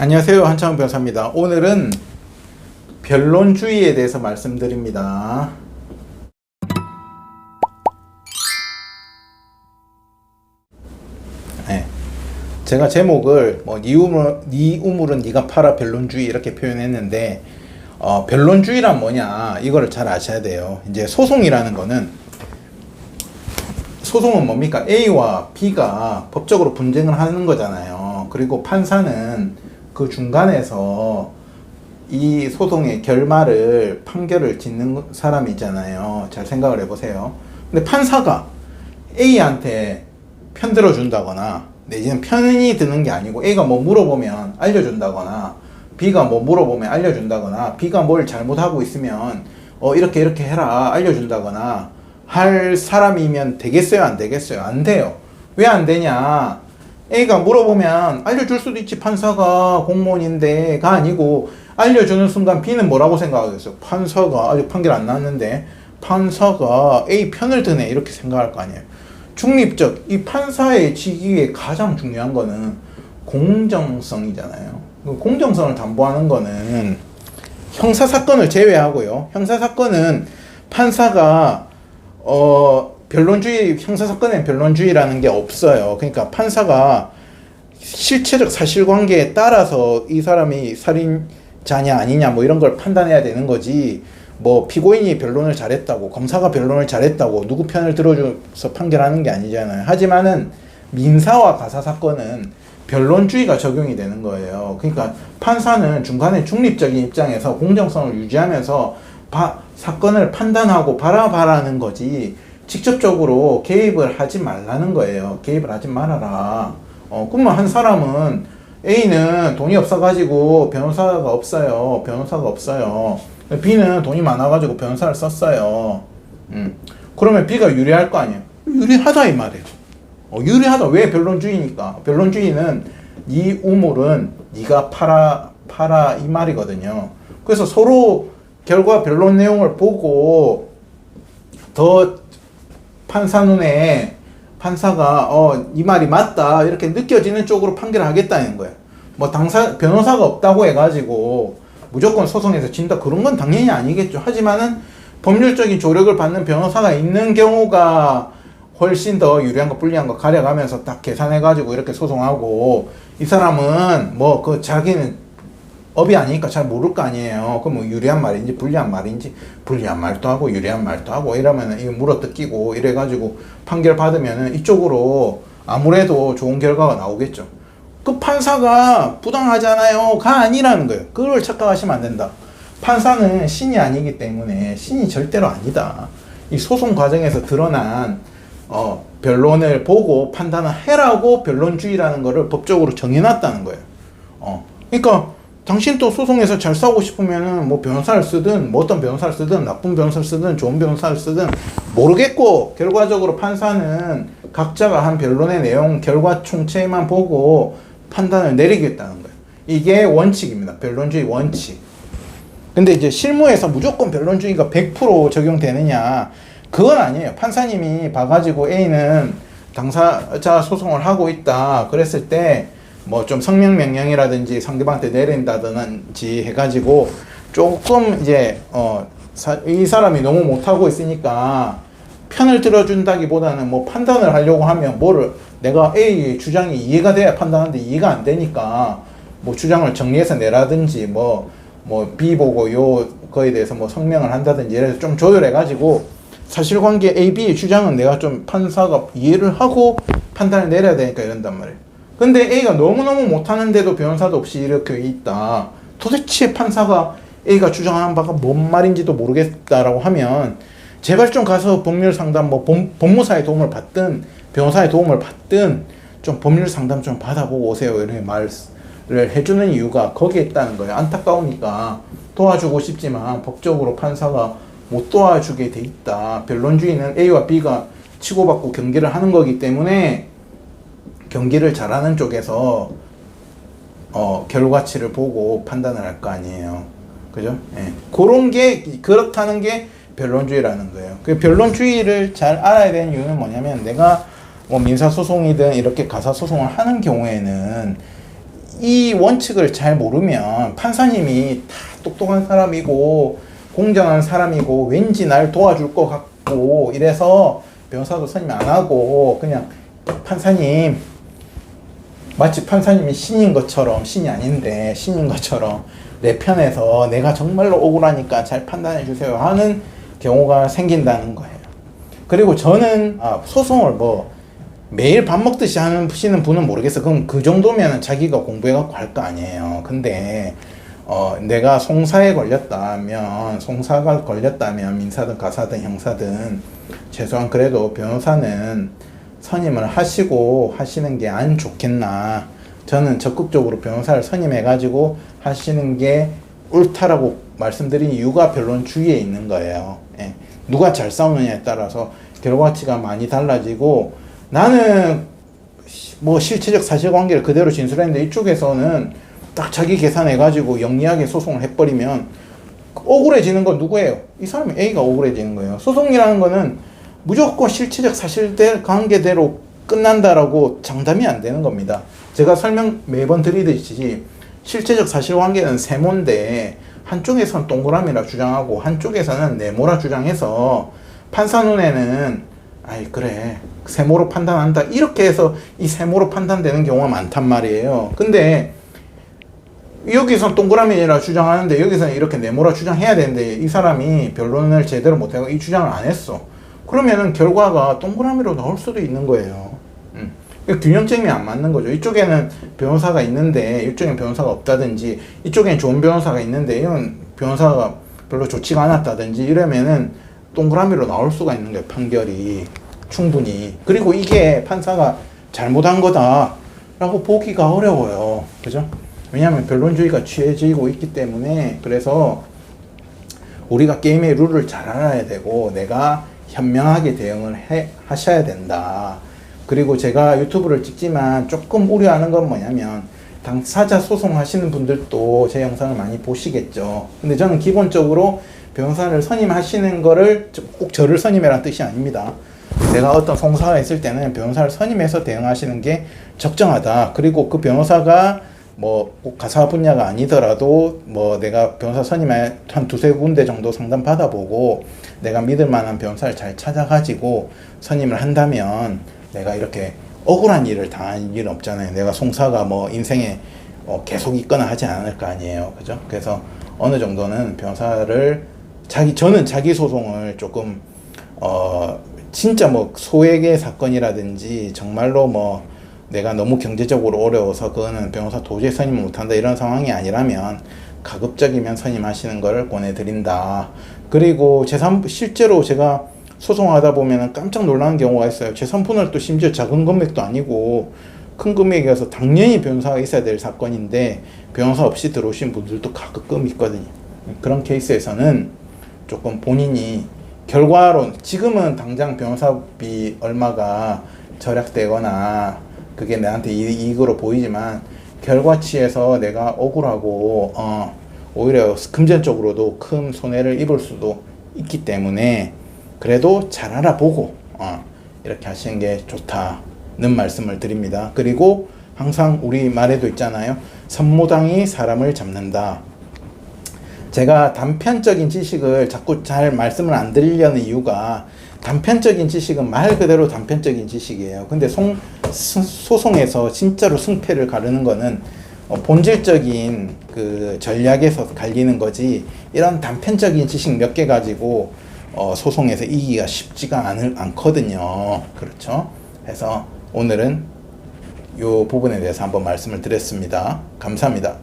안녕하세요, 한창훈 변호사입니다. 오늘은 변론주의에 대해서 말씀드립니다. 네. 제가 제목을 네 우물은 네가 팔아 변론주의 이렇게 표현했는데 변론주의란 뭐냐 이거를 잘 아셔야 돼요. 이제 소송이라는 거는 소송은 뭡니까? A와 B가 법적으로 분쟁을 하는 거잖아요. 그리고 판사는 그 중간에서 이 소송의 결말을 판결을 짓는 사람이잖아요. 잘 생각을 해보세요. 근데 판사가 A한테 편들어 준다거나 내지는 편이 드는 게 아니고 A가 뭐 물어보면 알려준다거나 B가 뭐 물어보면 알려준다거나 B가 뭘 잘못하고 있으면 이렇게 해라 알려준다거나 할 사람이면 되겠어요? 안 되겠어요? 안 돼요. 왜 안 되냐? A가 물어보면 알려줄 수도 있지. 판사가 공무원인데가 아니고 알려주는 순간 B는 뭐라고 생각하겠어요? 판사가 아직 판결 안 나왔는데 판사가 A 편을 드네 이렇게 생각할 거 아니에요. 중립적 이 판사의 직위에 가장 중요한 거는 공정성이잖아요. 공정성을 담보하는 거는 형사사건을 제외하고요. 형사사건은 판사가 변론주의, 형사사건엔 변론주의라는 게 없어요. 그러니까 판사가 실체적 사실관계에 따라서 이 사람이 살인자냐 아니냐 뭐 이런 걸 판단해야 되는 거지, 뭐 피고인이 변론을 잘했다고 검사가 변론을 잘했다고 누구 편을 들어줘서 판결하는 게 아니잖아요. 하지만은 민사와 가사사건은 변론주의가 적용이 되는 거예요. 그러니까 판사는 중간에 중립적인 입장에서 공정성을 유지하면서 사건을 판단하고 바라봐라는 거지 직접적으로 개입을 하지 말라는 거예요. 개입을 하지 말아라. 그러면 한 사람은 A는 돈이 없어가지고 변호사가 없어요. B는 돈이 많아가지고 변호사를 썼어요. 그러면 B가 유리할 거 아니에요. 유리하다 이 말이에요. 유리하다. 왜? 변론주의니까. 변론주의는 네 우물은 네가 팔아 이 말이거든요. 그래서 서로 결과 변론 내용을 보고 더 판사 눈에 판사가 이 말이 맞다 이렇게 느껴지는 쪽으로 판결하겠다는 거예요. 뭐 변호사가 없다고 해가지고 무조건 소송에서 진다 그런 건 당연히 아니겠죠. 하지만은 법률적인 조력을 받는 변호사가 있는 경우가 훨씬 더 유리한 거 불리한 거 가려가면서 딱 계산해가지고 이렇게 소송하고, 이 사람은 뭐 자기는 업이 아니니까 잘 모를 거 아니에요. 그럼 뭐 유리한 말인지 불리한 말인지, 불리한 말도 하고 유리한 말도 하고 이러면은 이거 물어뜯기고 이래가지고 판결 받으면은 이쪽으로 아무래도 좋은 결과가 나오겠죠. 그 판사가 부당하잖아요.가 아니라는 거예요. 그걸 착각하시면 안 된다. 판사는 신이 아니기 때문에 신이 절대로 아니다. 이 소송 과정에서 드러난 변론을 보고 판단을 해라고 변론주의라는 거를 법적으로 정해놨다는 거예요. 그러니까 당신 또 소송에서 잘 싸우고 싶으면은 뭐 변호사를 쓰든 뭐 어떤 변호사를 쓰든 나쁜 변호사를 쓰든 좋은 변호사를 쓰든 모르겠고, 결과적으로 판사는 각자가 한 변론의 내용 결과 총체만 보고 판단을 내리겠다는 거예요. 이게 원칙입니다. 변론주의 원칙. 근데 이제 실무에서 무조건 변론주의가 100% 적용되느냐, 그건 아니에요. 판사님이 봐가지고 A는 당사자 소송을 하고 있다 그랬을 때 뭐 좀 성명 명령이라든지 상대방한테 내린다든지 해가지고 조금 이제 이 사람이 너무 못하고 있으니까 편을 들어준다기보다는 뭐 판단을 하려고 하면 내가 A의 주장이 이해가 돼야 판단하는데 이해가 안 되니까 뭐 주장을 정리해서 내라든지 뭐 B 보고 거에 대해서 뭐 성명을 한다든지 이래서 좀 조율해가지고 사실관계 A, B의 주장은 내가 좀 판사가 이해를 하고 판단을 내려야 되니까 이런단 말이에요. 근데 A가 너무너무 못하는데도 변호사도 없이 이렇게 있다. 도대체 판사가 A가 주장하는 바가 뭔 말인지도 모르겠다라고 하면 제발 좀 가서 법률 상담, 뭐 법무사의 도움을 받든 변호사의 도움을 받든 좀 법률 상담 좀 받아보고 오세요. 이렇게 말을 해주는 이유가 거기에 있다는 거예요. 안타까우니까 도와주고 싶지만 법적으로 판사가 못 도와주게 돼 있다. 변론주의는 A와 B가 치고받고 경기를 하는 거기 때문에 경기를 잘하는 쪽에서 결과치를 보고 판단을 할 거 아니에요. 그죠? 예. 그렇다는 게 변론주의라는 거예요. 그 변론주의를 잘 알아야 되는 이유는 뭐냐면, 내가 뭐 민사소송이든 이렇게 가사소송을 하는 경우에는 이 원칙을 잘 모르면 판사님이 다 똑똑한 사람이고 공정한 사람이고 왠지 날 도와줄 것 같고 이래서 변호사도 선임 안 하고 그냥 판사님, 마치 판사님이 신인 것처럼, 신이 아닌데 신인 것처럼 내 편에서 내가 정말로 억울하니까 잘 판단해 주세요 하는 경우가 생긴다는 거예요. 그리고 저는 소송을 뭐 매일 밥 먹듯이 하시는 분은 모르겠어. 그럼 그 정도면 자기가 공부해갖고 할 거 아니에요. 근데 내가 송사가 걸렸다면 민사든 가사든 형사든 최소한 그래도 변호사는 선임을 하시고 하시는 게 안 좋겠나. 저는 적극적으로 변호사를 선임해가지고 하시는 게 옳다라고 말씀드린 이유가 변론주의에 있는 거예요. 예. 누가 잘 싸우느냐에 따라서 결과치가 많이 달라지고, 나는 뭐 실체적 사실관계를 그대로 진술했는데 이쪽에서는 딱 자기 계산해가지고 영리하게 소송을 해버리면 억울해지는 건 누구예요? 이 사람이 A가 억울해지는 거예요. 소송이라는 거는 무조건 실체적 사실관계대로 끝난다라고 장담이 안 되는 겁니다. 제가 설명 매번 드리듯이 실체적 사실관계는 세모인데 한쪽에서는 동그라미라 주장하고 한쪽에서는 네모라 주장해서 판사 눈에는 아이 그래 세모로 판단한다 이렇게 해서 이 세모로 판단되는 경우가 많단 말이에요. 근데 여기선 동그라미라 주장하는데 여기서는 이렇게 네모라 주장해야 되는데 이 사람이 변론을 제대로 못하고 이 주장을 안 했어. 그러면은 결과가 동그라미로 나올 수도 있는 거예요. 균형점이 안 맞는 거죠. 이쪽에는 변호사가 있는데 이쪽에는 변호사가 없다든지, 이쪽에는 좋은 변호사가 있는데 이건 변호사가 별로 좋지가 않았다든지 이러면은 동그라미로 나올 수가 있는 거예요. 판결이 충분히. 그리고 이게 판사가 잘못한 거다라고 보기가 어려워요. 그죠? 왜냐하면 변론주의가 취해지고 있기 때문에. 그래서 우리가 게임의 룰을 잘 알아야 되고 내가 현명하게 대응을 하셔야 된다. 그리고 제가 유튜브를 찍지만 조금 우려하는 건 뭐냐면 당사자 소송하시는 분들도 제 영상을 많이 보시겠죠. 근데 저는 기본적으로 변호사를 선임하시는 거를 꼭 저를 선임해라는 뜻이 아닙니다. 내가 어떤 송사가 있을 때는 변호사를 선임해서 대응하시는 게 적정하다. 그리고 그 변호사가 뭐 꼭 가사 분야가 아니더라도 뭐 내가 변호사 선임에 한 두세 군데 정도 상담 받아보고 내가 믿을 만한 변호사를 잘 찾아가지고 선임을 한다면 내가 이렇게 억울한 일을 당할 일은 없잖아요. 내가 송사가 뭐 인생에 계속 있거나 하지 않을 거 아니에요. 그죠? 그래서 어느 정도는 변호사를 저는 자기 소송을 조금 진짜 뭐 소액의 사건이라든지 정말로 뭐 내가 너무 경제적으로 어려워서 그거는 변호사 도저히 선임을 못한다 이런 상황이 아니라면 가급적이면 선임하시는 것을 권해드린다. 그리고 실제로 제가 소송하다 보면 깜짝 놀라는 경우가 있어요. 재산분할도 심지어 작은 금액도 아니고 큰 금액이어서 당연히 변호사가 있어야 될 사건인데 변호사 없이 들어오신 분들도 가끔 있거든요. 그런 케이스에서는 조금 본인이 결과론, 지금은 당장 변호사비 얼마가 절약되거나 그게 나한테 이익으로 보이지만 결과치에서 내가 억울하고 오히려 금전적으로도 큰 손해를 입을 수도 있기 때문에 그래도 잘 알아보고 이렇게 하시는 게 좋다는 말씀을 드립니다. 그리고 항상 우리 말에도 있잖아요. 선무당이 사람을 잡는다. 제가 단편적인 지식을 자꾸 잘 말씀을 안 드리려는 이유가 단편적인 지식은 말 그대로 단편적인 지식이에요. 근데 소송에서 진짜로 승패를 가르는 거는 본질적인 그 전략에서 갈리는 거지 이런 단편적인 지식 몇 개 가지고 소송에서 이기기가 쉽지가 않거든요. 그렇죠? 그래서 오늘은 이 부분에 대해서 한번 말씀을 드렸습니다. 감사합니다.